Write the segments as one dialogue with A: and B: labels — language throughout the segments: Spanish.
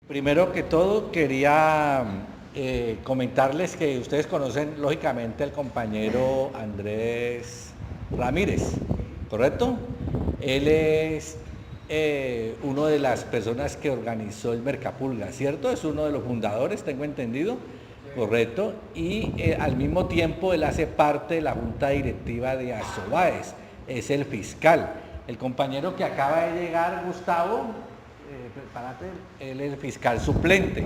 A: Primero que todo, quería comentarles que ustedes conocen lógicamente al compañero Andrés Ramírez, ¿correcto? Él es uno de las personas que organizó el Mercapulga, ¿cierto? Es uno de los fundadores, tengo entendido, correcto. Y al mismo tiempo él hace parte de la junta directiva de Asobaes, es el fiscal. El compañero que acaba de llegar, Gustavo, prepárate, él es el fiscal suplente.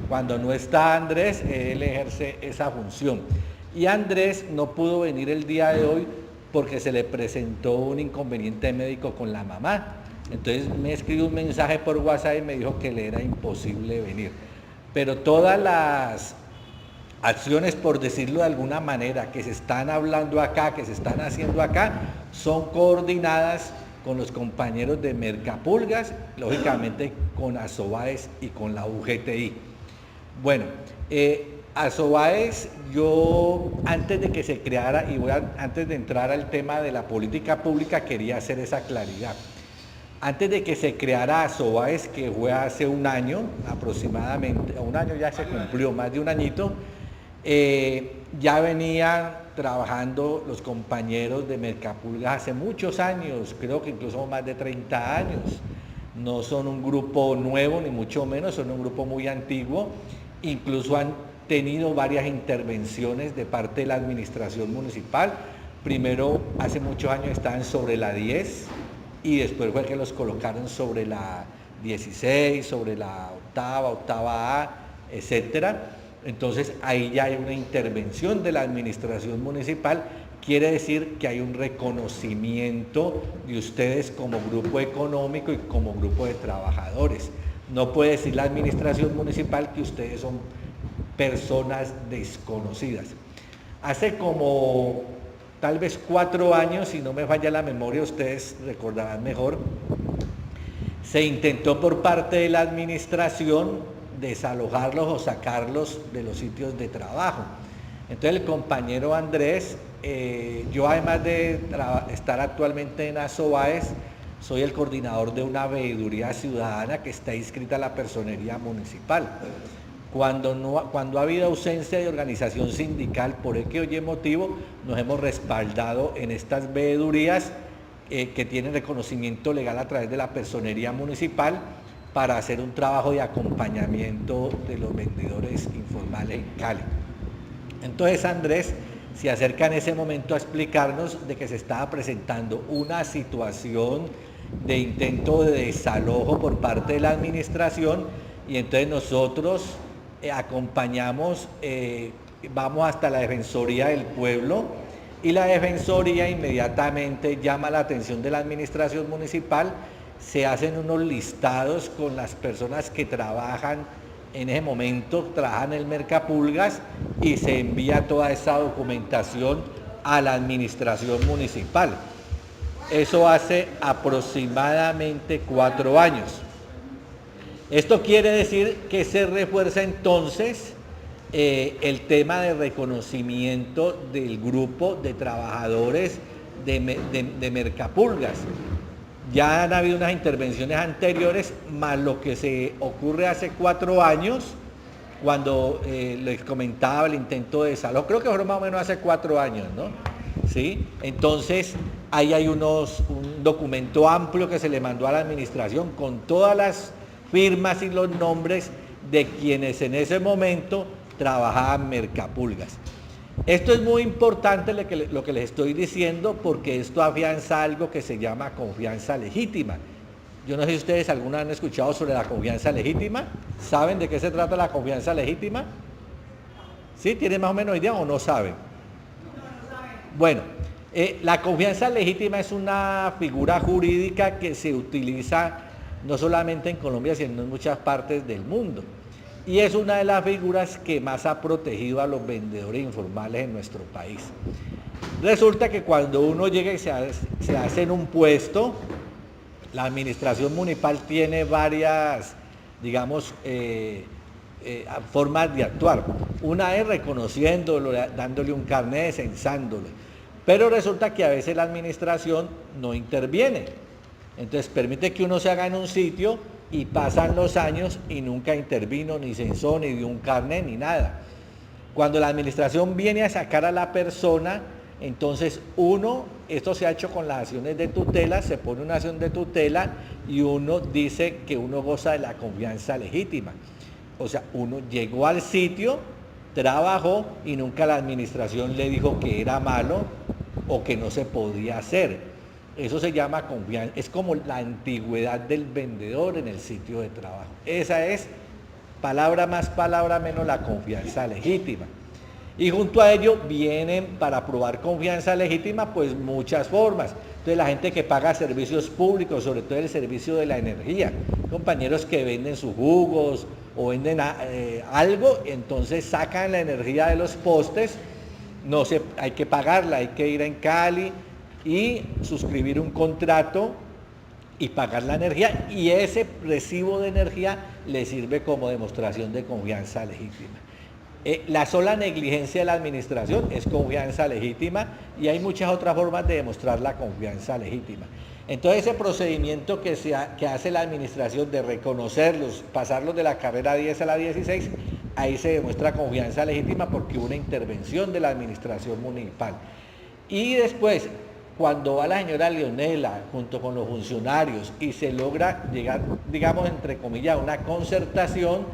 A: Cuando no está Andrés, él ejerce esa función. Y Andrés no pudo venir el día de hoy porque se le presentó un inconveniente médico con la mamá. Entonces me escribió un mensaje por WhatsApp y me dijo que le era imposible venir. Pero todas las acciones, por decirlo de alguna manera, que se están hablando acá, que se están haciendo acá, son coordinadas con los compañeros de Mercapulgas, lógicamente con Asobaes y con la UGTI. Bueno, Asobaes, yo antes de que se creara, y antes de entrar al tema de la política pública, quería hacer esa claridad. Antes de que se creara Asobaes, que fue hace un año aproximadamente, un año ya se cumplió, más de un añito, ya venían trabajando los compañeros de Mercapulgas hace muchos años, creo que incluso más de 30 años. No son un grupo nuevo, ni mucho menos, son un grupo muy antiguo. Incluso han tenido varias intervenciones de parte de la administración municipal. Primero, hace muchos años estaban sobre la 10 y después fue que los colocaron sobre la 16, sobre la octava A, etcétera. Entonces ahí ya hay una intervención de la administración municipal, quiere decir que hay un reconocimiento de ustedes como grupo económico y como grupo de trabajadores. No puede decir la administración municipal que ustedes son personas desconocidas. Hace como tal vez 4 años, si no me falla la memoria, ustedes recordarán mejor, se intentó por parte de la administración desalojarlos o sacarlos de los sitios de trabajo. Entonces el compañero Andrés, yo además de estar actualmente en Asobaes, soy el coordinador de una veeduría ciudadana que está inscrita a la personería municipal. Cuando ha habido ausencia de organización sindical, por X o Y motivo, nos hemos respaldado en estas veedurías que tienen reconocimiento legal a través de la personería municipal, para hacer un trabajo de acompañamiento de los vendedores informales en Cali. Entonces Andrés se acerca en ese momento a explicarnos de que se estaba presentando una situación de intento de desalojo por parte de la administración, y entonces nosotros acompañamos, vamos hasta la Defensoría del Pueblo, y la Defensoría inmediatamente llama la atención de la administración municipal. Se hacen unos listados con las personas que trabajan en ese momento, trabajan en el Mercapulgas, y se envía toda esa documentación a la administración municipal. Eso hace aproximadamente 4 años. Esto quiere decir que se refuerza entonces el tema de reconocimiento del grupo de trabajadores de Mercapulgas. Ya han habido unas intervenciones anteriores, más lo que se ocurre hace 4 años, cuando les comentaba el intento de desalojo, creo que fueron más o menos hace 4 años, ¿no? ¿Sí? Entonces, ahí hay un documento amplio que se le mandó a la administración con todas las firmas y los nombres de quienes en ese momento trabajaban Mercapulgas. Esto es muy importante lo que les estoy diciendo, porque esto afianza algo que se llama confianza legítima. Yo no sé si ustedes alguna vez han escuchado sobre la confianza legítima. ¿Saben de qué se trata la confianza legítima? ¿Sí? ¿Tienen más o menos idea o no saben? Bueno, la confianza legítima es una figura jurídica que se utiliza no solamente en Colombia, sino en muchas partes del mundo. Y es una de las figuras que más ha protegido a los vendedores informales en nuestro país. Resulta que cuando uno llega y se hace en un puesto, la administración municipal tiene varias, digamos, formas de actuar. Una es reconociéndolo, dándole un carnet, censándolo. Pero resulta que a veces la administración no interviene. Entonces permite que uno se haga en un sitio, y pasan los años y nunca intervino, ni censó, ni dio un carnet, ni nada. Cuando la administración viene a sacar a la persona, entonces esto se ha hecho con las acciones de tutela, se pone una acción de tutela y uno dice que uno goza de la confianza legítima. O sea, uno llegó al sitio, trabajó y nunca la administración le dijo que era malo o que no se podía hacer. Eso se llama confianza, es como la antigüedad del vendedor en el sitio de trabajo. Esa es, palabra más, palabra menos, la confianza legítima. Y junto a ello vienen, para probar confianza legítima, pues muchas formas. Entonces la gente que paga servicios públicos, sobre todo el servicio de la energía, compañeros que venden sus jugos o venden algo, entonces sacan la energía de los postes, hay que pagarla, hay que ir en Cali y suscribir un contrato y pagar la energía, y ese recibo de energía le sirve como demostración de confianza legítima. La sola negligencia de la administración es confianza legítima, y hay muchas otras formas de demostrar la confianza legítima. Entonces ese procedimiento que hace la administración de reconocerlos, pasarlos de la carrera 10 a la 16, ahí se demuestra confianza legítima porque hubo una intervención de la administración municipal. Y después, cuando va la señora Leonela junto con los funcionarios y se logra llegar, digamos, entre comillas, a una concertación,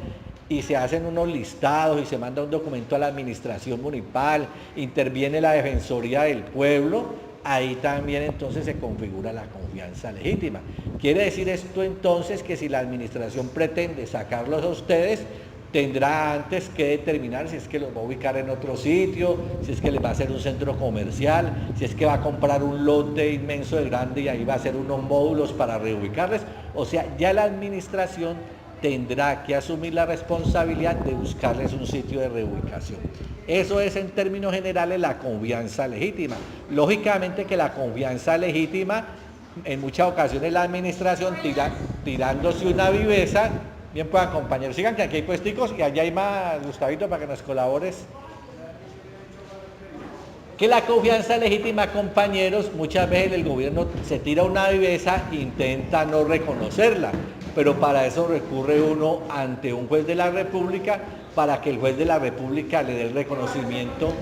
A: y se hacen unos listados y se manda un documento a la administración municipal, interviene la Defensoría del Pueblo, ahí también entonces se configura la confianza legítima. Quiere decir esto entonces que si la administración pretende sacarlos a ustedes, tendrá antes que determinar si es que los va a ubicar en otro sitio, si es que les va a hacer un centro comercial, si es que va a comprar un lote inmenso de grande y ahí va a hacer unos módulos para reubicarles. O sea, ya la administración tendrá que asumir la responsabilidad de buscarles un sitio de reubicación. Eso es, en términos generales, la confianza legítima. Lógicamente que la confianza legítima, en muchas ocasiones la administración tirándose una viveza. Bien, puedan, compañeros, sigan que aquí hay puesticos y allá hay más, Gustavito, para que nos colabores. Que la confianza legítima, compañeros, muchas veces el gobierno se tira una viveza e intenta no reconocerla, pero para eso recurre uno ante un juez de la República para que el juez de la República le dé el reconocimiento.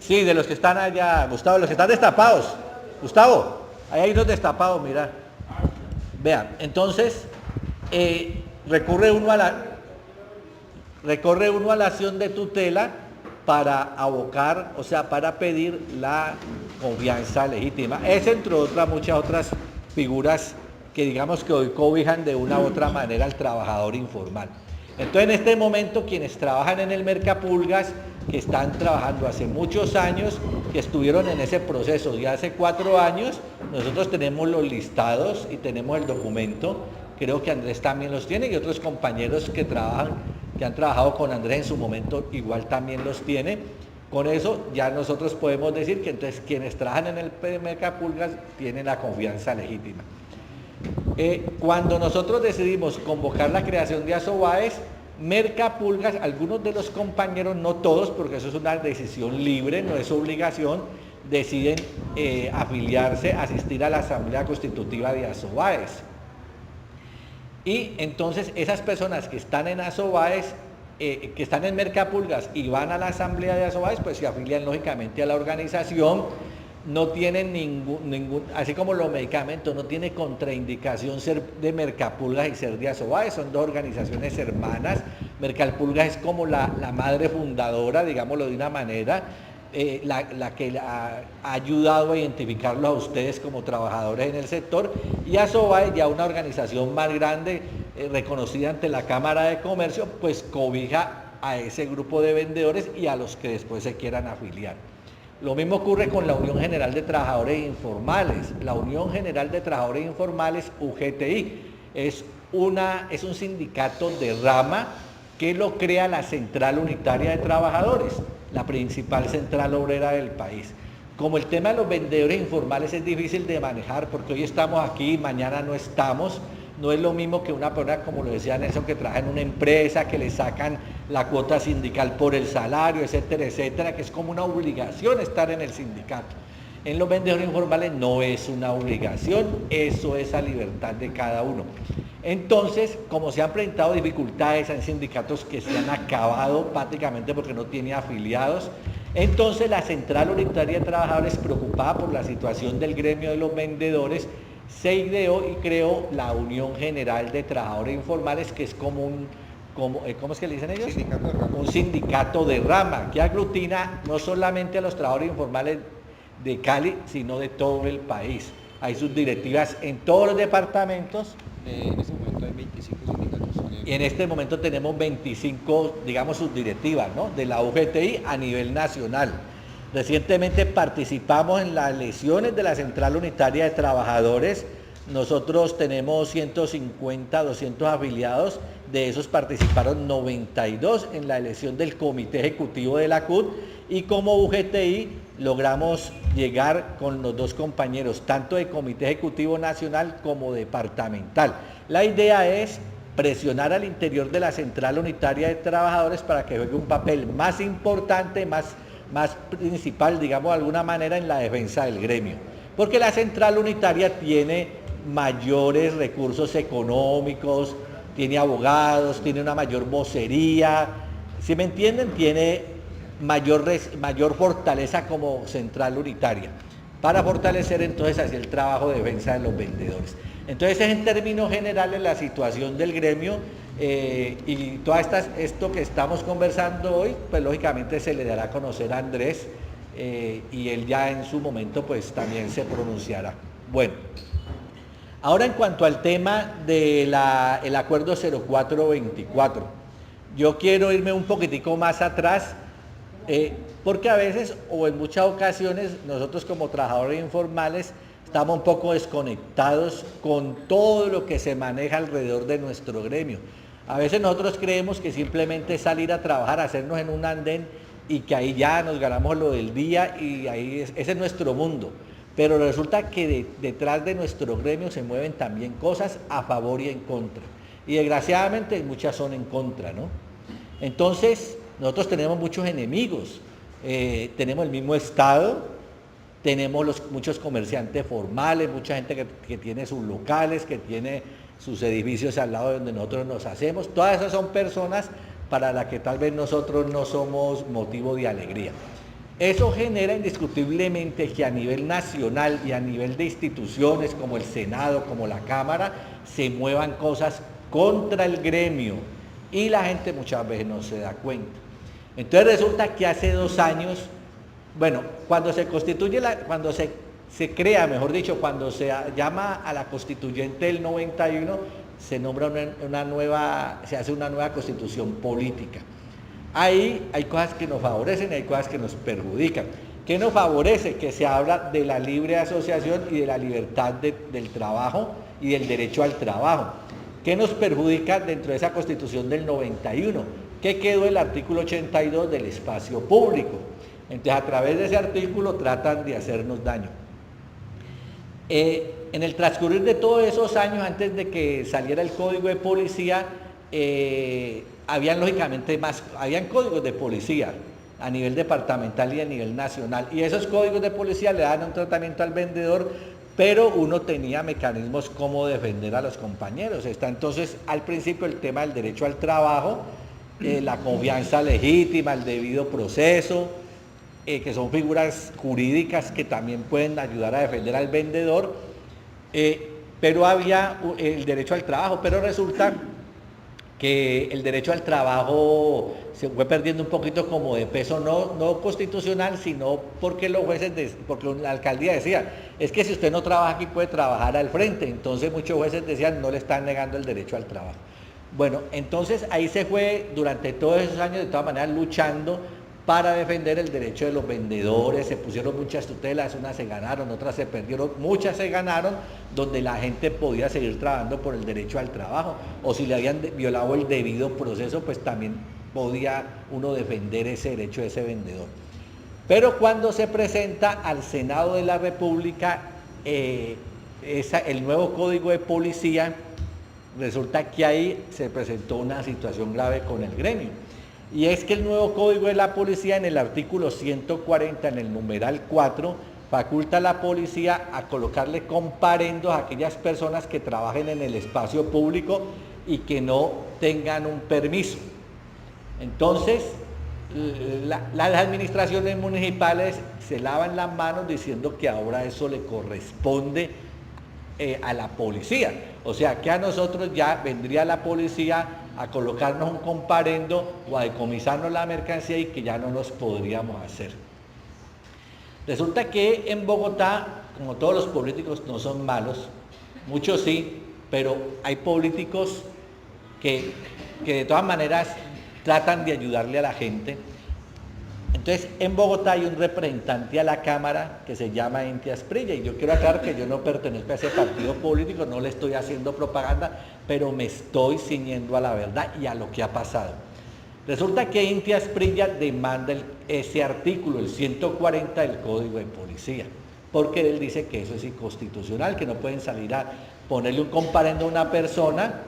A: Sí, de los que están allá, Gustavo, los que están destapados. Gustavo, ahí hay unos destapados, mira. Vean, entonces, recurre uno a la acción de tutela para abocar, o sea, para pedir la confianza legítima. Es, entre otras, muchas otras figuras que digamos que hoy cobijan de una u otra manera al trabajador informal. Entonces, en este momento, quienes trabajan en el Mercapulgas, que están trabajando hace muchos años, que estuvieron en ese proceso de hace 4 años, nosotros tenemos los listados y tenemos el documento. Creo que Andrés también los tiene y otros compañeros que han trabajado con Andrés en su momento igual también los tiene. Con eso ya nosotros podemos decir que entonces quienes trabajan en el Mercapulgas tienen la confianza legítima. Cuando nosotros decidimos convocar la creación de Asobaes, Mercapulgas, algunos de los compañeros, no todos, porque eso es una decisión libre, no es obligación, deciden afiliarse, asistir a la Asamblea Constitutiva de Asobaes. Y entonces esas personas que están en Asobaes, que están en Mercapulgas y van a la Asamblea de Asobaes, pues se afilian lógicamente a la organización. No tienen ningún, así como los medicamentos, no tiene contraindicación ser de Mercapulgas y ser de Asobaes, son dos organizaciones hermanas. Mercapulgas es como la madre fundadora, digámoslo de una manera, la que ha ayudado a identificarlos a ustedes como trabajadores en el sector, y Asobaes, ya una organización más grande, reconocida ante la Cámara de Comercio, pues cobija a ese grupo de vendedores y a los que después se quieran afiliar. Lo mismo ocurre con la Unión General de Trabajadores Informales. La Unión General de Trabajadores Informales, UGTI, es un sindicato de rama que lo crea la Central Unitaria de Trabajadores, la principal central obrera del país. Como el tema de los vendedores informales es difícil de manejar, porque hoy estamos aquí y mañana no estamos, no es lo mismo que una persona, como lo decía Nelson, que trabaja en una empresa, que le sacan la cuota sindical por el salario, etcétera, etcétera, que es como una obligación estar en el sindicato. En los vendedores informales no es una obligación, eso es a libertad de cada uno. Entonces, como se han presentado dificultades, hay sindicatos que se han acabado prácticamente porque no tiene afiliados, entonces la Central Unitaria de Trabajadores, preocupada por la situación del gremio de los vendedores, se ideó y creó la Unión General de Trabajadores Informales, que es como un, ¿cómo es que le dicen ellos?
B: Sindicato de rama.
A: Un sindicato de rama, que aglutina no solamente a los trabajadores informales de Cali, sino de todo el país. Hay sus directivas en todos los departamentos.
B: En este momento hay 25 sindicatos.
A: Y en este momento tenemos 25, digamos, subdirectivas, ¿no?, de la UGTI a nivel nacional. Recientemente participamos en las elecciones de la Central Unitaria de Trabajadores. Nosotros tenemos 150, 200 afiliados. De esos participaron 92 en la elección del Comité Ejecutivo de la CUT. Y como UGTI logramos llegar con los dos compañeros, tanto de Comité Ejecutivo Nacional como departamental. La idea es presionar al interior de la Central Unitaria de Trabajadores para que juegue un papel más importante, más principal, digamos de alguna manera, en la defensa del gremio. Porque la Central Unitaria tiene mayores recursos económicos, tiene abogados, tiene una mayor vocería, ¿sí me entienden? Tiene mayor fortaleza como Central Unitaria, para fortalecer entonces así el trabajo de defensa de los vendedores. Entonces es en términos generales la situación del gremio, y todo esto que estamos conversando hoy, pues lógicamente se le dará a conocer a Andrés, y él ya en su momento pues también se pronunciará. Bueno, ahora en cuanto al tema del acuerdo 0424, yo quiero irme un poquitico más atrás, porque a veces o en muchas ocasiones nosotros como trabajadores informales estamos un poco desconectados con todo lo que se maneja alrededor de nuestro gremio. A veces nosotros creemos que simplemente es salir a trabajar, hacernos en un andén y que ahí ya nos ganamos lo del día y ahí ese es nuestro mundo. Pero resulta que detrás de nuestro gremio se mueven también cosas a favor y en contra. Y desgraciadamente muchas son en contra, ¿no? Entonces, nosotros tenemos muchos enemigos. Tenemos el mismo Estado, tenemos muchos comerciantes formales, mucha gente que tiene sus locales, que tiene sus edificios al lado de donde nosotros nos hacemos. Todas esas son personas para las que tal vez nosotros no somos motivo de alegría. Eso genera indiscutiblemente que a nivel nacional y a nivel de instituciones como el Senado, como la Cámara, se muevan cosas contra el gremio y la gente muchas veces no se da cuenta. Entonces resulta que hace 2 años, bueno, cuando se constituye, cuando se crea, mejor dicho, cuando se llama a la constituyente del 91, se nombra se hace una nueva constitución política. Ahí hay cosas que nos favorecen y hay cosas que nos perjudican. ¿Qué nos favorece? Que se habla de la libre asociación y de la libertad del trabajo y del derecho al trabajo. ¿Qué nos perjudica dentro de esa constitución del 91? Que quedó el artículo 82 del espacio público. Entonces, a través de ese artículo tratan de hacernos daño. En el transcurrir de todos esos años, antes de que saliera el Código de Policía, habían lógicamente habían códigos de policía a nivel departamental y a nivel nacional. Y esos códigos de policía le dan un tratamiento al vendedor, pero uno tenía mecanismos como defender a los compañeros. Está entonces al principio el tema del derecho al trabajo, la confianza legítima, el debido proceso, que son figuras jurídicas que también pueden ayudar a defender al vendedor, pero había el derecho al trabajo, pero resulta que el derecho al trabajo se fue perdiendo un poquito como de peso, no constitucional, sino porque los jueces, porque la alcaldía decía, es que si usted no trabaja aquí puede trabajar al frente, entonces muchos jueces decían, no le están negando el derecho al trabajo. Bueno, entonces ahí se fue durante todos esos años de todas maneras luchando para defender el derecho de los vendedores. Se pusieron muchas tutelas, unas se ganaron, otras se perdieron, muchas se ganaron, donde la gente podía seguir trabajando por el derecho al trabajo, o si le habían violado el debido proceso, pues también podía uno defender ese derecho de ese vendedor. Pero cuando se presenta al Senado de la República el nuevo Código de Policía, resulta que ahí se presentó una situación grave con el gremio. Y es que el nuevo Código de la Policía, en el artículo 140, en el numeral 4, faculta a la policía a colocarle comparendos a aquellas personas que trabajen en el espacio público y que no tengan un permiso. Entonces, las administraciones municipales se lavan las manos diciendo que ahora eso le corresponde a la policía. O sea, que a nosotros ya vendría la policía a colocarnos un comparendo o a decomisarnos la mercancía y que ya no nos podríamos hacer. Resulta que en Bogotá, como todos los políticos no son malos, muchos sí, pero hay políticos que de todas maneras tratan de ayudarle a la gente. Entonces, en Bogotá hay un representante a la Cámara que se llama Inti Asprilla, y yo quiero aclarar que yo no pertenezco a ese partido político, no le estoy haciendo propaganda, pero me estoy ciñendo a la verdad y a lo que ha pasado. Resulta que Inti Asprilla demanda ese artículo, el 140 del Código de Policía, porque él dice que eso es inconstitucional, que no pueden salir a ponerle un comparendo a una persona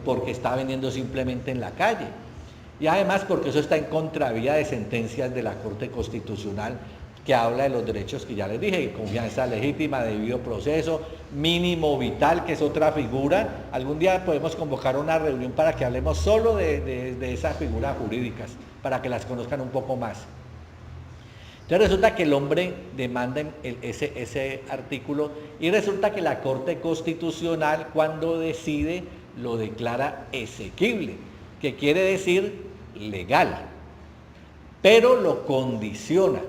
A: porque está vendiendo simplemente en la calle. Y además porque eso está en contravía de sentencias de la Corte Constitucional que habla de los derechos que ya les dije, confianza legítima, debido proceso, mínimo vital, que es otra figura. Algún día podemos convocar una reunión para que hablemos solo de esas figuras jurídicas, para que las conozcan un poco más. Entonces resulta que el hombre demanda ese artículo y resulta que la Corte Constitucional cuando decide lo declara exequible, que quiere decir legal, pero lo condiciona.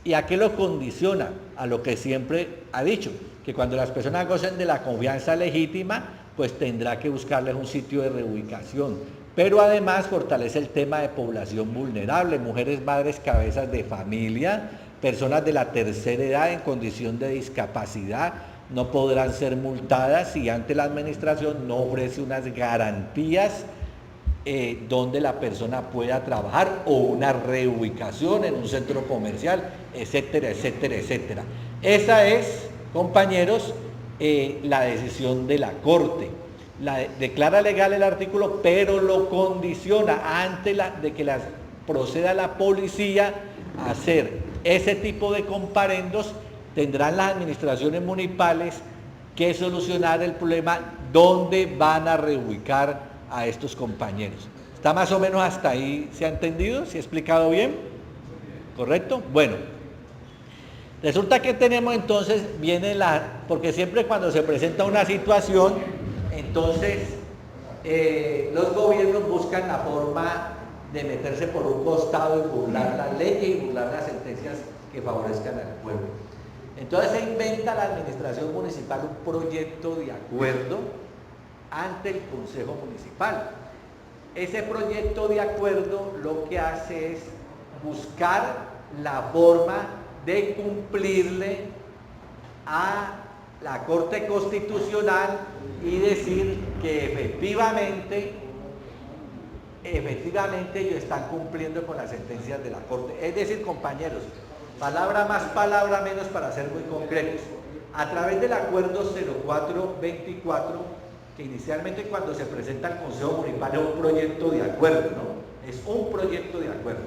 A: ¿Y a qué lo condiciona? A lo que siempre ha dicho, que cuando las personas gocen de la confianza legítima, pues tendrá que buscarles un sitio de reubicación. Pero además fortalece el tema de población vulnerable, mujeres, madres, cabezas de familia, personas de la tercera edad en condición de discapacidad, no podrán ser multadas si ante la administración no ofrece unas garantías donde la persona pueda trabajar o una reubicación en un centro comercial, etcétera, etcétera, etcétera. Esa es, compañeros, la decisión de la Corte. Declara legal el artículo, pero lo condiciona antes de que proceda la policía a hacer ese tipo de comparendos. Tendrán las administraciones municipales que solucionar el problema dónde van a reubicar a estos compañeros. ¿Está más o menos hasta ahí? ¿Se ha entendido? ¿Se ha explicado bien? ¿Correcto? Bueno, resulta que tenemos entonces, porque siempre cuando se presenta una situación, entonces los gobiernos buscan la forma de meterse por un costado y burlar las leyes y burlar las sentencias que favorezcan al pueblo. Entonces se inventa la administración municipal un proyecto de acuerdo ante el Consejo Municipal. Ese proyecto de acuerdo lo que hace es buscar la forma de cumplirle a la Corte Constitucional y decir que efectivamente ellos están cumpliendo con las sentencias de la Corte. Es decir, compañeros, palabra más, palabra menos, para ser muy concretos. A través del acuerdo 0424, que inicialmente cuando se presenta al Consejo Municipal es un proyecto de acuerdo, ¿no? Es un proyecto de acuerdo.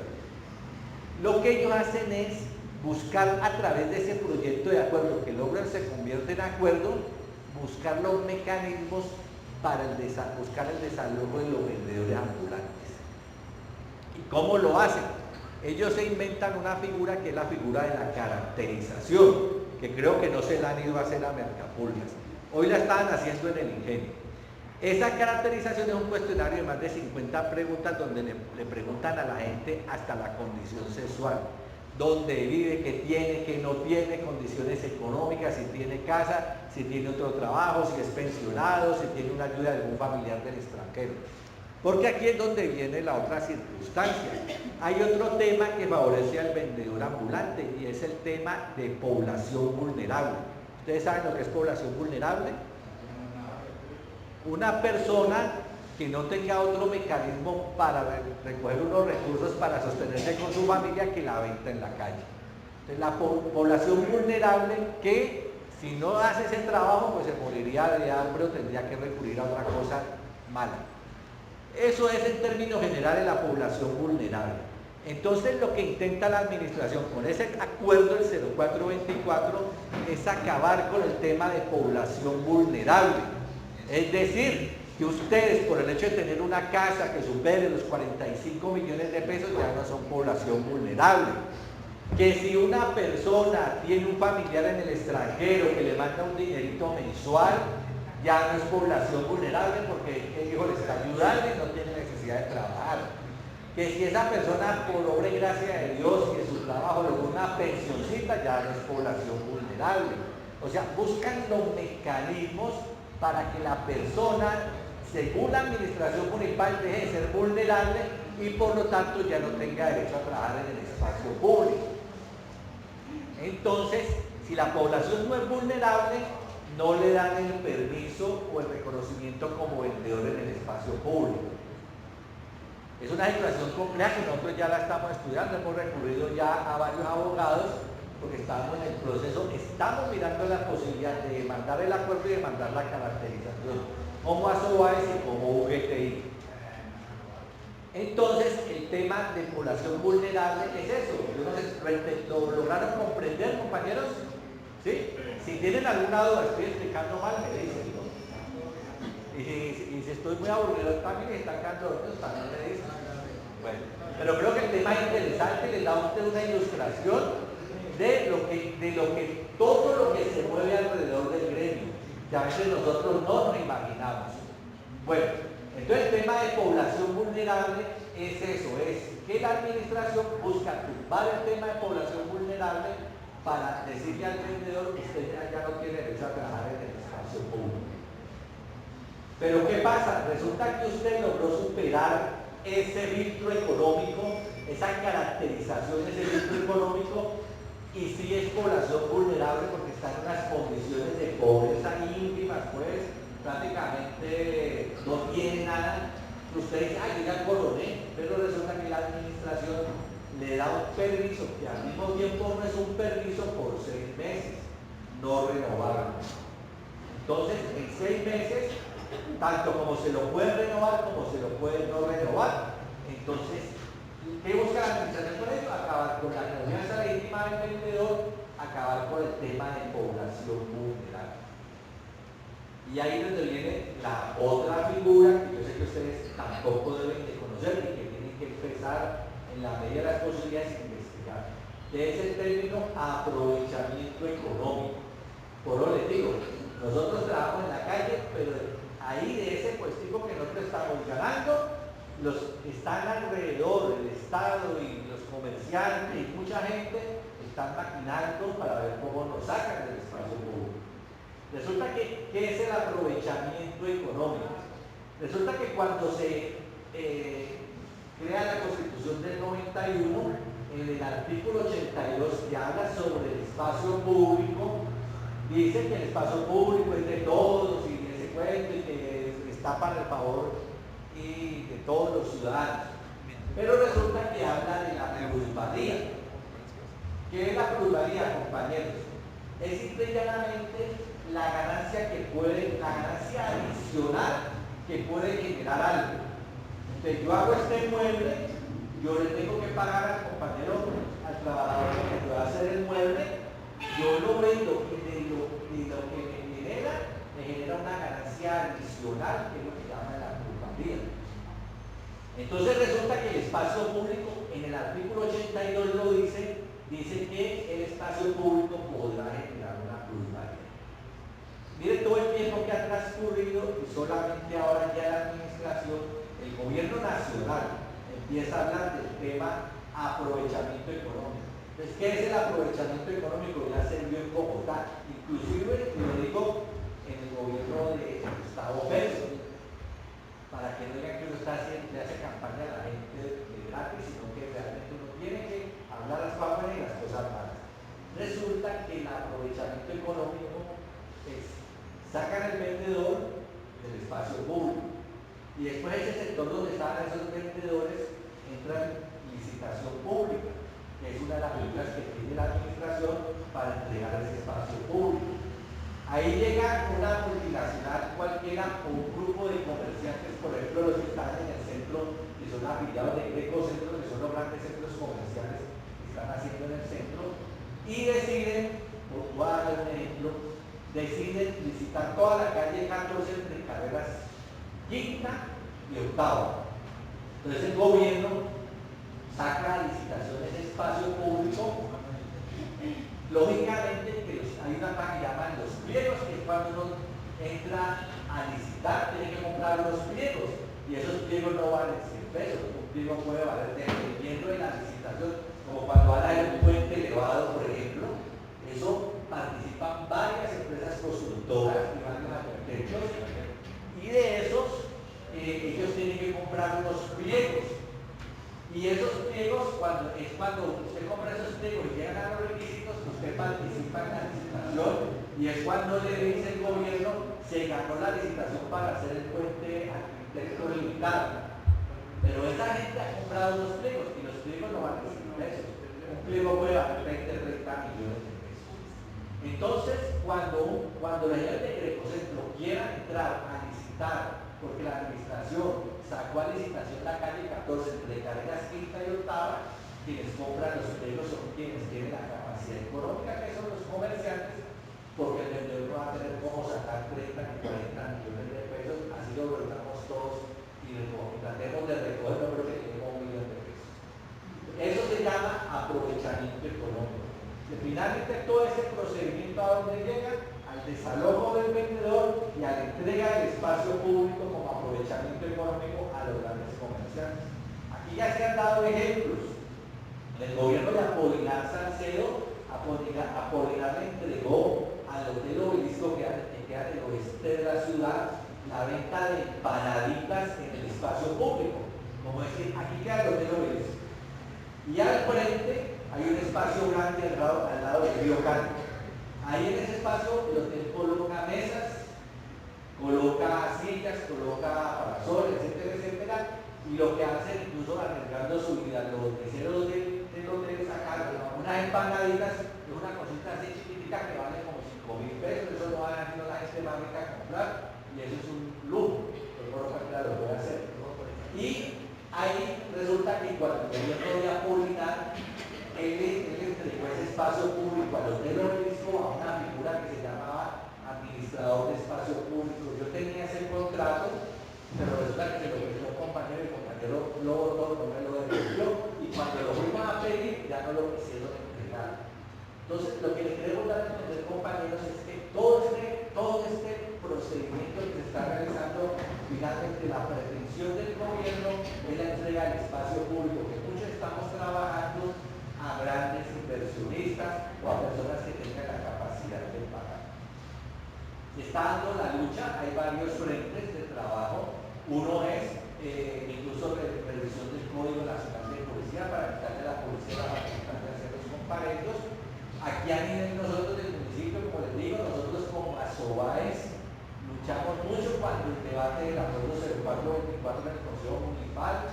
A: Lo que ellos hacen es buscar a través de ese proyecto de acuerdo que logran se convierte en acuerdo, buscar los mecanismos para buscar el desalojo de los vendedores ambulantes. ¿Y cómo lo hacen? Ellos se inventan una figura que es la figura de la caracterización, que creo que no se la han ido a hacer a Mercapulgas. Hoy la estaban haciendo en el Ingenio. Esa caracterización es un cuestionario de más de 50 preguntas donde le preguntan a la gente hasta la condición sexual, dónde vive, qué tiene, qué no tiene, condiciones económicas, si tiene casa, si tiene otro trabajo, si es pensionado, si tiene una ayuda de algún familiar del extranjero. Porque aquí es donde viene la otra circunstancia. Hay otro tema que favorece al vendedor ambulante y es el tema de población vulnerable. ¿Ustedes saben lo que es población vulnerable? Una persona que no tenga otro mecanismo para recoger unos recursos para sostenerse con su familia que la venta en la calle. Entonces, la población vulnerable que si no hace ese trabajo pues se moriría de hambre o tendría que recurrir a otra cosa mala. Eso es en términos generales la población vulnerable. Entonces lo que intenta la administración con ese acuerdo del 0424 es acabar con el tema de población vulnerable. Es decir, que ustedes por el hecho de tener una casa que supere los 45 millones de pesos ya no son población vulnerable. Que si una persona tiene un familiar en el extranjero que le manda un dinerito mensual, ya no es población vulnerable porque el hijo le está ayudando y no tiene necesidad de trabajar. Que si esa persona por obra y gracia de Dios y de su trabajo logró una pensioncita, ya no es población vulnerable. O sea, buscan los mecanismos para que la persona, según la administración municipal, deje de ser vulnerable y por lo tanto ya no tenga derecho a trabajar en el espacio público. Entonces, si la población no es vulnerable, no le dan el permiso o el reconocimiento como vendedor en el espacio público. Es una situación compleja que nosotros ya la estamos estudiando, hemos recurrido ya a varios abogados porque estamos en el proceso, estamos mirando la posibilidad de demandar el acuerdo y demandar la caracterización como ASOAES y como UGTI. Entonces, el tema de población vulnerable es eso. Yo no sé, ¿lo lograron comprender, compañeros? ¿Sí? Si tienen alguna duda, estoy explicando mal, me dicen, ¿no? Y si estoy muy aburrido también y están quedando otros, también me dicen. Bueno, pero creo que el tema es interesante, les da a usted una ilustración de todo lo que se mueve alrededor del gremio, que a veces nosotros no nos imaginamos. Bueno, entonces el tema de población vulnerable es eso, es que la administración busca tumbar el tema de población vulnerable para decirle al vendedor que usted ya no tiene derecho a trabajar en el espacio público. Pero ¿qué pasa? Resulta que usted logró superar ese filtro económico, esa caracterización, ese filtro económico, y sí es población vulnerable porque está en unas condiciones de pobreza íntimas, pues prácticamente no tiene nada. Usted dice, ay, yo ya coroné, pero resulta que la administración le da un permiso que al mismo tiempo no es un permiso por 6 meses, no renovable. Entonces, en 6 meses, tanto como se lo pueden renovar como se lo pueden no renovar. Entonces, ¿qué busca la administración con eso? Acabar con la confianza legítima del vendedor, acabar con el tema de población vulnerable. Y ahí es donde viene la otra figura que yo sé que ustedes tampoco deben de conocer y que tienen que empezar en la medida de las posibilidades de investigar, que es el término aprovechamiento económico. Por eso les digo, nosotros trabajamos en la calle, pero ahí de ese puestico que nosotros estamos ganando, los que están alrededor del Estado y los comerciantes y mucha gente están maquinando para ver cómo nos sacan del espacio público. Resulta que, ¿qué es el aprovechamiento económico? Resulta que cuando se crea la Constitución del 91, en el artículo 82 que habla sobre el espacio público, dice que el espacio público es de todos y ese cuento y que está para el favor y de todos los ciudadanos. Pero resulta que habla de la plusvalía. ¿Qué es la plusvalía, compañeros? Es simple y llanamente la ganancia adicional que puede generar algo. Entonces yo hago este mueble, yo le tengo que pagar al compañero, al trabajador que me va a hacer el mueble, yo lo vendo y de lo que me genera una ganancia adicional, que es lo que llaman la plusvalía. Entonces resulta que el espacio público, en el artículo 82 lo dice que el espacio público podrá generar una plusvalía. Mire todo el tiempo que ha transcurrido y solamente ahora ya la administración, el gobierno nacional, empieza a hablar del tema aprovechamiento económico. Entonces, ¿qué es el aprovechamiento económico? Ya se vio en Bogotá, inclusive, lo digo, en el gobierno de Gustavo Petro, para que no digan que uno está haciendo, le hace campaña a la gente de gratis, sino que realmente uno tiene que hablar las cosas buenas y las cosas malas. Resulta que el aprovechamiento económico es sacar el vendedor del espacio público y después ese sector donde estaban esos vendedores entra en licitación pública, que es una de las figuras que tiene la administración para entregar ese espacio público. Ahí llega una multinacional cualquiera o un grupo de comerciantes, por ejemplo los que están en el centro, que son afiliados de Ecocentro, que son los grandes centros haciendo en el centro, y deciden, voy a dar un ejemplo, deciden licitar toda la calle 14 entre carreras quinta y octava. Entonces el gobierno saca a licitación ese espacio público. Lógicamente hay una página que llaman los pliegos, que es cuando uno entra a licitar, tiene que comprar unos pliegos, y esos pliegos no valen 100 pesos, un pliego puede valer, dependiendo de la licitación, como cuando van a hacer un puente elevado, por ejemplo, eso participan varias empresas constructoras y varios arquitectos, y de esos ellos tienen que comprar unos pliegos. Y esos pliegos, cuando usted compra esos pliegos y llegan a los requisitos, usted participa en la licitación, y es cuando le dice el gobierno, se ganó la licitación para hacer el puente arquitecto limitado. Pero esa gente ha comprado los pliegos, y los pliegos no valen 100 pesos. Un pliego puede valer 20, 30 millones de pesos. Entonces, cuando la gente de Grecocentro quiera entrar a licitar, porque la administración sacó a licitación la calle 14 entre carreras quinta y octava, quienes compran los pliegos son quienes tienen la capacidad económica, que son los comerciantes, porque el vendedor no va a tener cómo sacar 30 ni 40 millones de pesos, así lo logramos todos y tratemos de recoger lo que tenemos 1 millón de pesos. Eso se llama aprovechamiento económico. Y finalmente todo ese procedimiento a donde llega, al desalojo del vendedor y a la entrega del espacio público como aprovechamiento económico a los grandes comerciantes. Aquí ya se han dado ejemplos. El gobierno de Apolinar Salcedo, Apolinar le entregó al Hotel Obelisco, que queda en el oeste de la ciudad, la venta de empanaditas en el espacio público. Como decir, aquí queda el Hotel Obelisco. Y al frente hay un espacio grande al lado del río Canto. Ahí en ese espacio el hotel coloca mesas, coloca sillas, coloca parasoles, etcétera, etcétera, y lo que hacen, incluso arriesgando su vida, los meseros del hotel sacar unas empanaditas de una cosita así chiquitica que vale como 5.000 pesos, eso no va a ir la gente más rica a comprar, y eso es un lujo, por lo cual lo puede hacer. Y ahí resulta que cuando el gobierno de Apolinar, él entregó ese espacio público al Hotel Obelisco a una figura que se llamaba administrador de espacio público. Yo tenía ese contrato, pero resulta que se lo pidió un compañero, y el compañero lo votó, no me lo devolvió, y cuando lo fuimos a pedir ya no lo quisieron entregar. Entonces, lo que les queremos dar a entender, compañeros, es que todo este procedimiento que se está realizando, finalmente la pretensión del gobierno es la entrega del espacio público, que muchos estamos trabajando a grandes inversionistas o a personas que tengan la capacidad de pagar. Se está dando la lucha, hay varios frentes de trabajo. Uno es incluso revisión del Código Nacional de Policía para quitarle a la policía la facultad de hacer los comparendos. Aquí a nivel nosotros del municipio, como les digo, nosotros como ASOBAES luchamos mucho cuando el debate del acuerdo 0424 en el Consejo Municipal.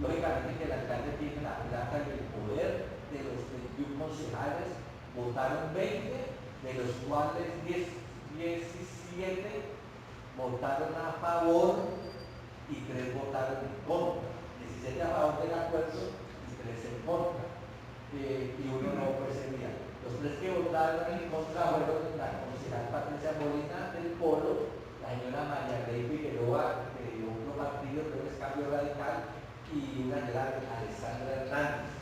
A: Lógicamente que el alcalde tiene la plata y el poder. De los 21 concejales votaron 20, de los cuales 17 votaron a favor y 3 votaron en contra. 17 a favor del acuerdo y 3 en contra. Y uno no fue ese día. Los 3 que votaron en contra fueron la concejal Patricia Molina del Polo, la señora María Rey Figueroa de otro partido, creo que es Cambio Radical, y una señora Alessandra Hernández.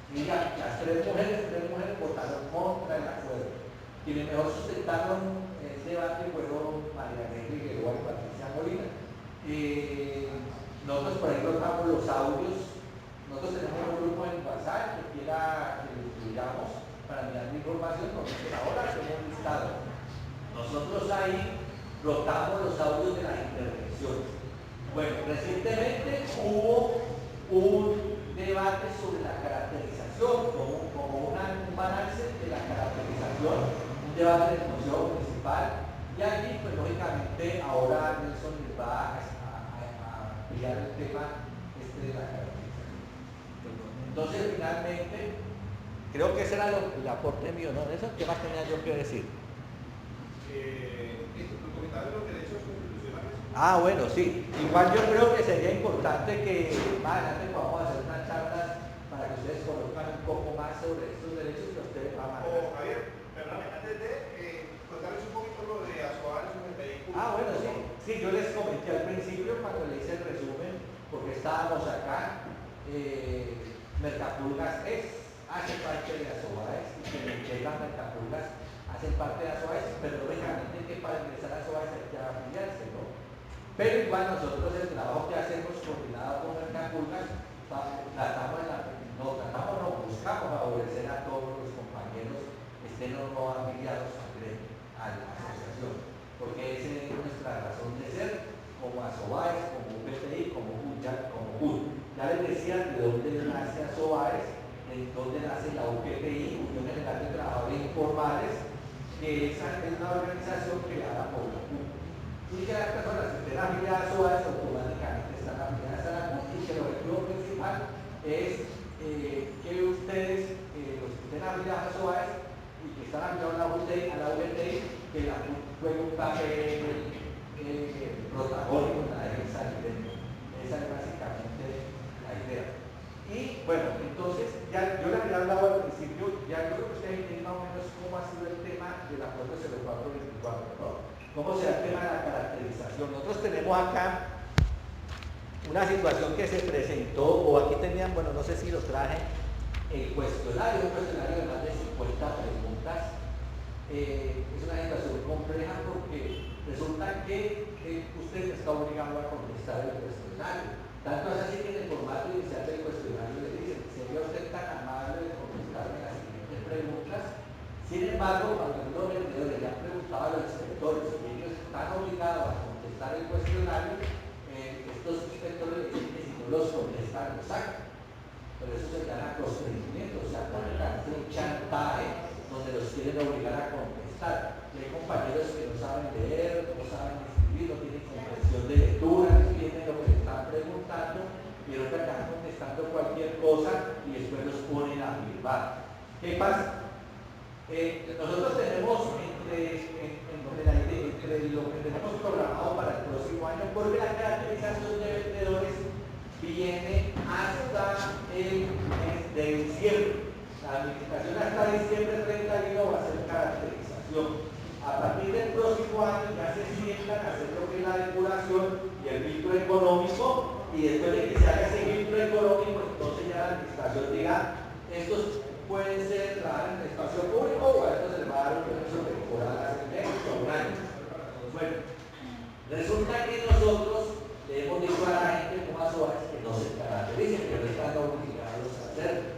A: Mira, las 3 mujeres votaron contra el acuerdo. Quienes mejor sustentaron el debate fueron María Rey Figueroa y Patricia Molina. Nosotros, por ejemplo, damos los audios. Nosotros tenemos un grupo en WhatsApp que quiera que lo incluyamos para mirar la información, porque ahora tenemos un listado. Nosotros ahí rotamos los audios de las intervenciones. Bueno, recientemente hubo un debate sobre la caracterización, como un balance de la caracterización, un debate del Consejo Municipal, y allí, pues lógicamente, ahora Nelson les va a pillar el tema de la caracterización. Entonces, finalmente, creo que ese era el aporte mío, ¿no? Nelson, ¿qué más tenía yo que decir?
C: Los derechos constitucionales.
A: Ah, bueno, sí. Igual yo creo que sería importante que más adelante podamos hacer unas charlas para que ustedes conozcan un poco más
D: sobre estos derechos que ustedes van a
C: O, Javier, perdóname, antes de contarles un poquito lo de Azuares en el vehículo.
D: Bueno, sí. Sí, yo les comenté al principio cuando le hice el resumen, porque estábamos acá, Mercapulgas hace parte de Azuares y quienes llegan a Mercapulgas hacen parte de Azuares, pero lógicamente que para ingresar a Azuares hay que afiliarse, ¿no? Pero igual nosotros el trabajo que hacemos coordinado con Mercapulgas, buscamos favorecer a todos los compañeros que estén o no afiliados a la asociación, porque esa es nuestra razón de ser, como Asobaes, como UPTI, como UL. Ya les decía de dónde nace Asobaes, de dónde nace la UPTI, Unión General de Trabajadores Informales, que esa es una organización creada por la CUT. Y que las personas que estén afiliadas a Asobaes automáticamente están afiliadas a la CUT, y que el objetivo principal es que ustedes, los que estén afiliados a SOAES y que están afiliados a la UPTI, que la CUT juegue un papel protagónico en la defensa del derecho. Esa es básicamente la idea. Y bueno, entonces, ya yo les había hablado al principio, ya yo creo que ustedes entienden más o menos cómo ha sido el tema del acuerdo 0424, ¿no? Cómo se da el tema de la caracterización. Nosotros tenemos acá una situación que se presentó, o aquí tenían, bueno, no sé si lo traje, un cuestionario de más de 50 preguntas. Es una situación compleja porque resulta que usted está obligado a contestar el cuestionario. Tanto es así que en el formato inicial del cuestionario le dicen, sería usted tan amable de contestarme las siguientes preguntas. Sin embargo, cuando los vendedores le han preguntado a los inspectores y ellos están obligados a contestar el cuestionario, estos inspectores dicen que si no los contestan, los sacan. Pero eso se llama constreñimiento, o sea, prácticamente un chantaje donde los quieren obligar a contestar. Y hay compañeros que no saben leer, no saben escribir, no tienen comprensión de lectura, no entienden lo que le están preguntando, y ahora están contestando cualquier cosa y después los ponen a firmar. ¿Qué pasa? Nosotros tenemos entre lo que tenemos programado para el próximo año, porque la caracterización de vendedores viene hasta el mes de diciembre. La administración hasta diciembre 31 va a ser caracterización. A partir del próximo año ya se sientan a hacer lo que es la depuración y el filtro económico, y después de que se haga ese filtro económico, entonces ya la administración diga, estos pueden ser trabajar en el espacio público o a estos se les va a dar un permiso temporal a 6 meses o un año. Bueno, resulta que nosotros le hemos dicho a la gente como Azuares que no se caractericen, que no están obligados a hacerlo.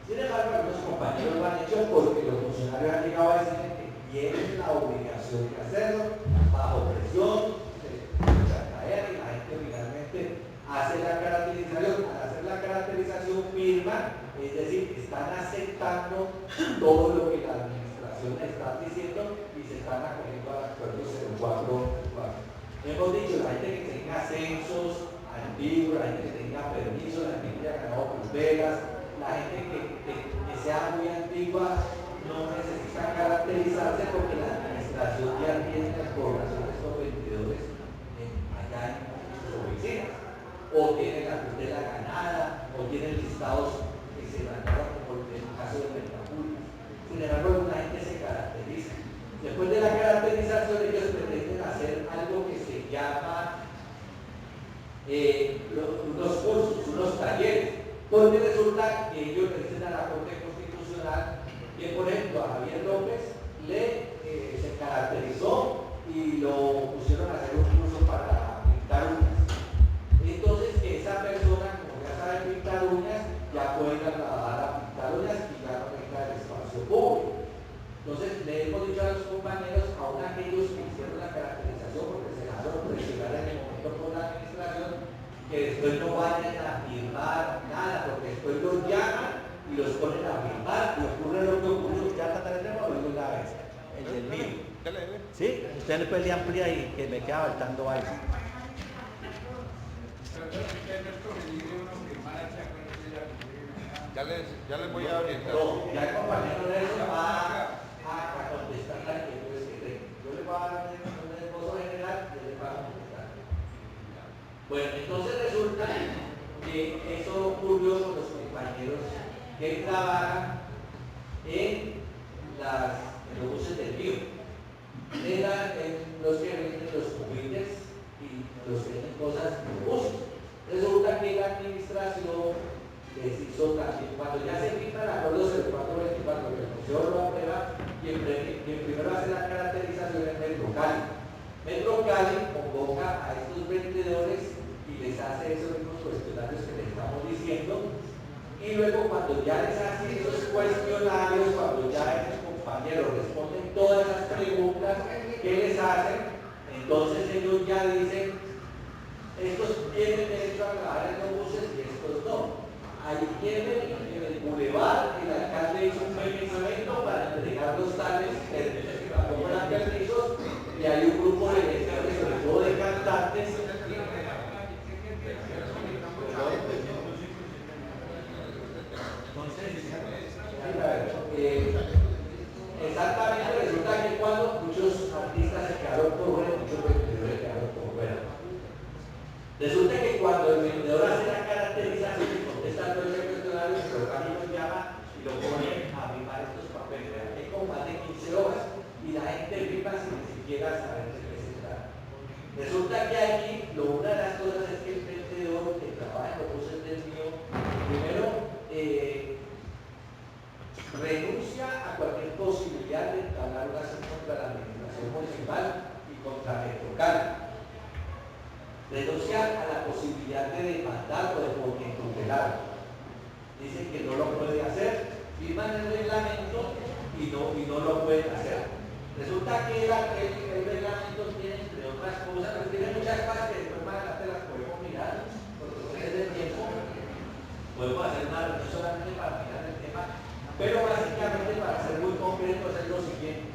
D: Sin embargo, algunos compañeros lo han hecho porque los funcionarios han llegado a decir que tienen la obligación de hacerlo, bajo presión, se caer, y la gente finalmente hace la caracterización. Al hacer la caracterización firma, es decir, están aceptando todo lo que la administración está diciendo y se están acogiendo al acuerdo 0424. Hemos dicho, la gente que tenga censos antiguos, la gente que tenga permisos, la gente que haya ganado pulveras, la gente que sea muy antigua, no necesita caracterizarse porque la administración ya tiene la población de estos vendedores allá en sus oficinas, o tiene la tutela ganada, o tienen listados que se ganaron, como en el caso de Mercapulgas. Sin embargo, alguna gente se caracteriza. Después de la caracterización, ellos pretenden hacer algo que se llama unos cursos, unos talleres, donde resulta que ellos le dicen a la Corte Constitucional que, por ejemplo, a Javier López se caracterizó y lo pusieron a hacer un curso para pintar uñas. Entonces, que esa persona, como ya sabe pintar uñas, ya puede trabajar a pintar uñas y ya no tenga el espacio público. Entonces, le hemos dicho a los compañeros, aún aquellos que hicieron la caracterización porque se dejaron presionar en el momento por la administración, que después no vayan a firmar nada, porque después los llaman y los ponen a firmar, y ocurre lo que ocurrió, ya trataremos de verlo una vez, el del mío. ¿Sí? Usted después le amplía y que me queda faltando algo.
B: Ya les voy a orientar.
D: No, ya el compañero de eso va a contestar las inquietudes que tengo. Yo le voy a dar un esposo general y él le va a contestar. Bueno, entonces resulta que eso ocurrió con los compañeros que trabajan en los buses del río. Los que venden los humildes y los que venden cosas en los buses. Resulta que la administración les hizo también, cuando ya se firma el acuerdo 0424, que el Consejo lo aprueba, quien primero hace la caracterización es Metro Cali. Metro Cali convoca a estos vendedores y les hace esos mismos cuestionarios que les estamos diciendo, y luego cuando ya les hace esos cuestionarios, cuando ya esos compañeros responden todas las preguntas que les hacen, entonces ellos ya dicen, estos tienen derecho a trabajar en los buses y estos no. Ahí tienen en el bulevar, el alcalde hizo un pequeño evento para entregar los tales como eran permisos, y hay un grupo de vendedores, sobre todo de cantantes. Exactamente, resulta que cuando muchos artistas se quedaron por fuera, muchos vendedores quedaron por fuera. Resulta que cuando el vendedor hace la caracterización y contesta todo ese cuestionario, el local lo llama y lo pone a firmar estos papeles. Hay como más de 15 horas y la gente firma sin ni siquiera saber de qué se trata. Resulta que aquí, una de las cosas es que el vendedor que trabaja en los buses del mío, primero, renuncia a cualquier posibilidad de entablar una acción contra la administración municipal y contra Metrocal. Renuncia a la posibilidad de demandar o de tutelar. Dicen que no lo puede hacer, firman el reglamento y no lo pueden hacer. Resulta que el reglamento tiene, entre otras cosas, pues tiene muchas cosas que después más adelante las podemos mirar, porque no es de tiempo. Podemos hacer una reunión solamente para mirar el tema, pero básicamente, para ser muy concretos, es lo siguiente.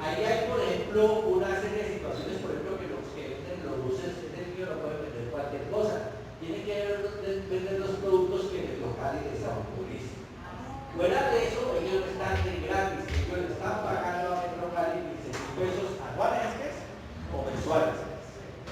D: Ahí hay, por ejemplo, una serie de situaciones, por ejemplo, que los que venden los buses del mío no pueden vender cualquier cosa. Tienen que vender los productos que les local y les autorice. Fuera de eso, ellos están de gratis, ellos le están pagando a Metro Cali 15.000 pesos anuales o mensuales.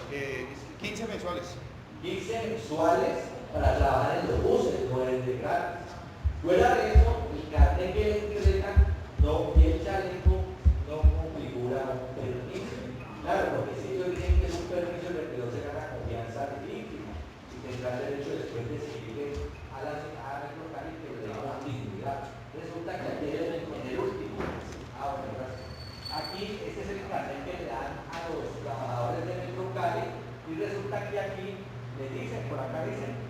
C: 15 mensuales.
D: 15 mensuales para trabajar en los buses, no es de gratis. Fuera de eso, el carnet que le entregan y el chaleco no configura un permiso. Claro, porque si ellos dicen que es un permiso, el vendedor se gana confianza legítima y tendrá derecho después de seguir a Metro Cali que le da continuidad. Resulta que aquí en el último. Aquí, este es el carnet que le dan a los trabajadores de Metro Cali y resulta que aquí le dicen, por acá dicen,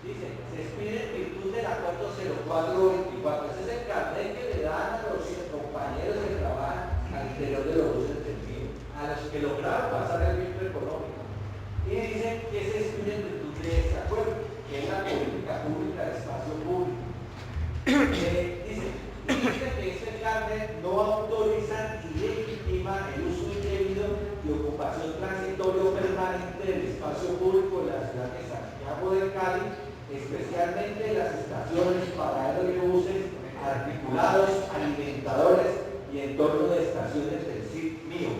D: se expide en virtud del acuerdo 0424. Ese es el carnet que le dan a los compañeros que trabajan al interior de los buses del mío, a los que lograron pasar el filtro económico. Y dicen que se expide en virtud de ese acuerdo, que es la política pública de espacio público. Dice que este carnet no autoriza y legitima el uso indebido y ocupación transitoria o permanente del espacio público de la ciudad de Santiago de Cali, especialmente las estaciones, paraderos de buses, articulados, alimentadores y entorno de estaciones del CID mío.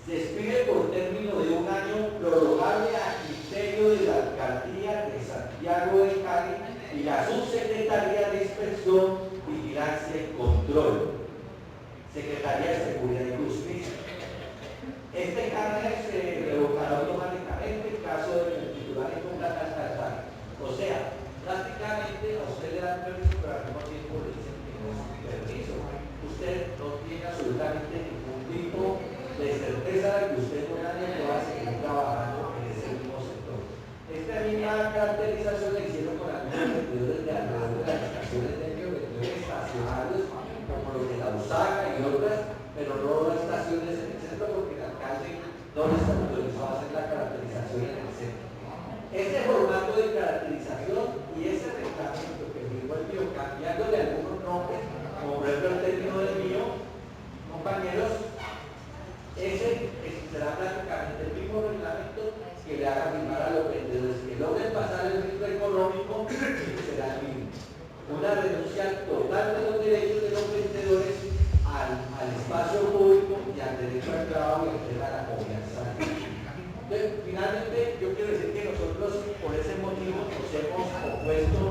D: Se expide por término de un año prorrogable a criterio de la Alcaldía de Santiago de Cali y la Subsecretaría de Inspección, Vigilancia y Control, Secretaría de Seguridad y Justicia. Este carnet se revocará automáticamente en caso de que el titular incumpla tal. O sea, prácticamente a usted le dan permiso, pero al mismo tiempo le dicen que no es un permiso. Usted no tiene absolutamente ningún tipo de certeza de que usted no va a seguir trabajando en ese mismo sector. Esta misma caracterización la hicieron con algunos vendedores de alrededor de las estaciones de vendedores estacionarios, como los de la Usaca y otras, pero no las estaciones en el centro, porque el alcalde no les autorizó a hacer la caracterización en el centro. Ese formato de caracterización y ese reglamento que firmó el mío, cambiándole algunos nombres, como por ejemplo el término del mío, compañeros, ese será prácticamente el mismo reglamento que le haga firmar a los vendedores que logren pasar el filtro económico, será el mismo. Una renuncia total de los derechos de los vendedores al espacio público y al derecho al trabajo y entrega a la confianza. Entonces, finalmente, yo quiero decir que nosotros, por ese motivo, nos hemos opuesto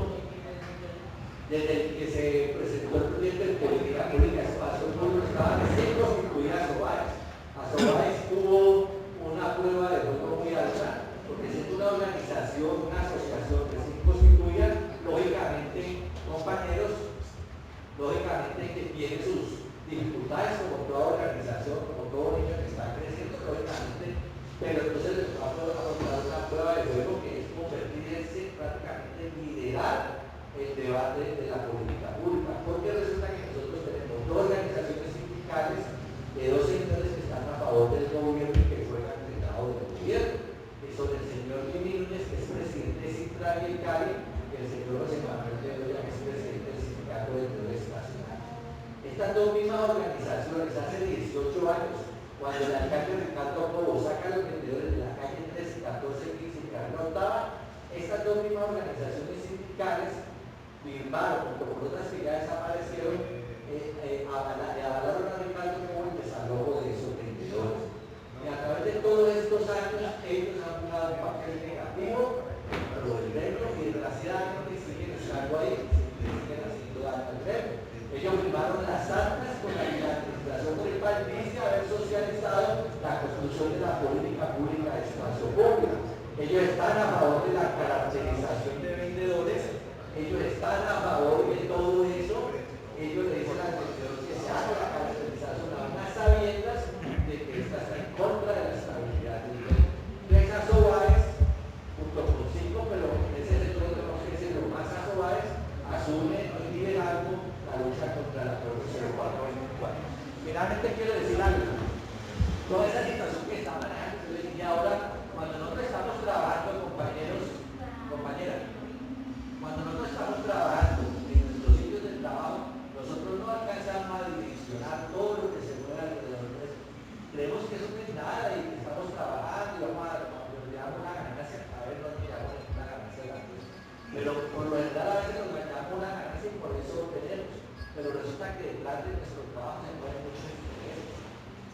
D: Desde el que se presentó el proyecto de política pública de espacio público estaba recién constituida Asobaes. Asobaes tuvo una prueba de juego muy alta, porque si es una organización, una asociación que se constituya, lógicamente, compañeros, lógicamente que tiene sus dificultades como toda organización, como todo niño que está creciendo, lógicamente, pero entonces les va a afrontar una prueba de juego que es convertirse prácticamente en liderar el debate de la política pública, porque resulta que nosotros tenemos dos organizaciones sindicales de dos señores que están a favor del gobierno y que juegan del lado del gobierno, que son el señor Jimmy Núñez, que es presidente de Sintra y el Cali, y el señor José Manuel Bedoya, que es presidente del Sindicato de Vendedores Nacional. Estas dos mismas organizaciones hace 18 años, cuando el alcalde Ricardo Cobo saca a los vendedores de la calle 13, 14, 15 y carrera octava, estas dos mismas organizaciones sindicales firmaron, junto con otras que ya desaparecieron, avalaron a Ricardo Cobo el desalojo de esos vendedores. Y a través de todos estos años, ellos han jugado un papel negativo, pero el gremio, y desgraciadamente siguen estando ahí, siguen haciendo daño al gremio. Ellos firmaron las actas con la administración municipal, dice haber socializado la construcción de la política pública de espacio público. Ellos están a favor de la caracterización de vendedores, ellos están a favor de todo eso, ellos le dicen al vendedor que se haga la caracterización a unas sabiendas de que esta está en contra de la estabilidad del gremio. Entonces, Asobaes, junto con 5, pero en ese sector de los que es lo más Asobaes, asume el liderazgo la lucha contra la corrupción 424. Finalmente quiero decir algo. Toda esa situación que está manejando, y ahora, cuando nosotros estamos trabajando, compañeras, cuando nosotros estamos trabajando en nuestros sitios de trabajo, nosotros no alcanzamos a dimensionar todo lo que se mueve alrededor de eso. Creemos que eso no es nada y que estamos trabajando y vamos a llevar una ganancia, a ver, no llevamos una ganancia grande. Pero por lo general a veces nos ganamos una ganancia y por eso lo tenemos. Pero resulta que detrás de nuestro trabajo se mueven muchos intereses.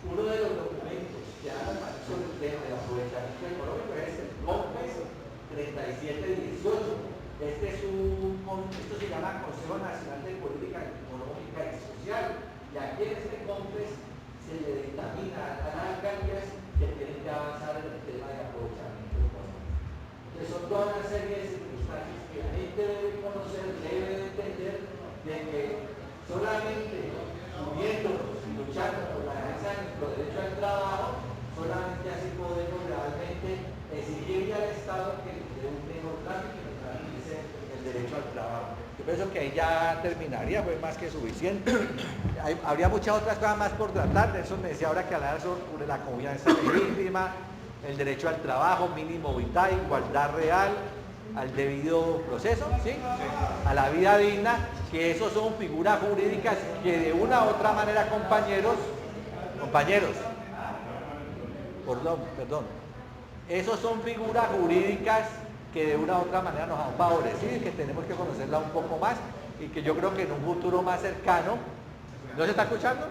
D: Uno de los documentos que hablan sobre el tema de aprovechamiento económico es el COMPES 3718. Esto se llama Consejo Nacional de Política Económica y Social. Y aquí en este COMPES se le dictamina a las alcaldías que tienen que avanzar en el tema de aprovechamiento económico. Entonces son toda una serie de circunstancias que la gente debe conocer, debe entender de que solamente uniéndonos y luchando por la defensa de nuestro derecho al trabajo, solamente así podemos realmente exigirle al Estado que nos dé un mejor trato y que nos garantice el derecho al trabajo.
A: Yo pienso que ahí ya terminaría, fue más que suficiente. Habría muchas otras cosas más por tratar, de eso me decía ahora que hablar sobre la confianza legítima, el derecho al trabajo, mínimo vital, igualdad real, al debido proceso, ¿sí? A la vida digna, que esos son figuras jurídicas que de una u otra manera, compañeros, perdón, esos son figuras jurídicas que de una u otra manera nos han favorecido y que tenemos que conocerla un poco más y que yo creo que en un futuro más cercano, ¿no se está escuchando?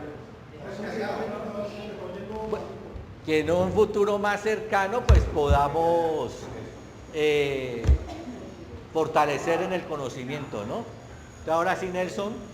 A: Que en un futuro más cercano pues podamos fortalecer en el conocimiento, ¿no? Entonces, ahora sí, Nelson.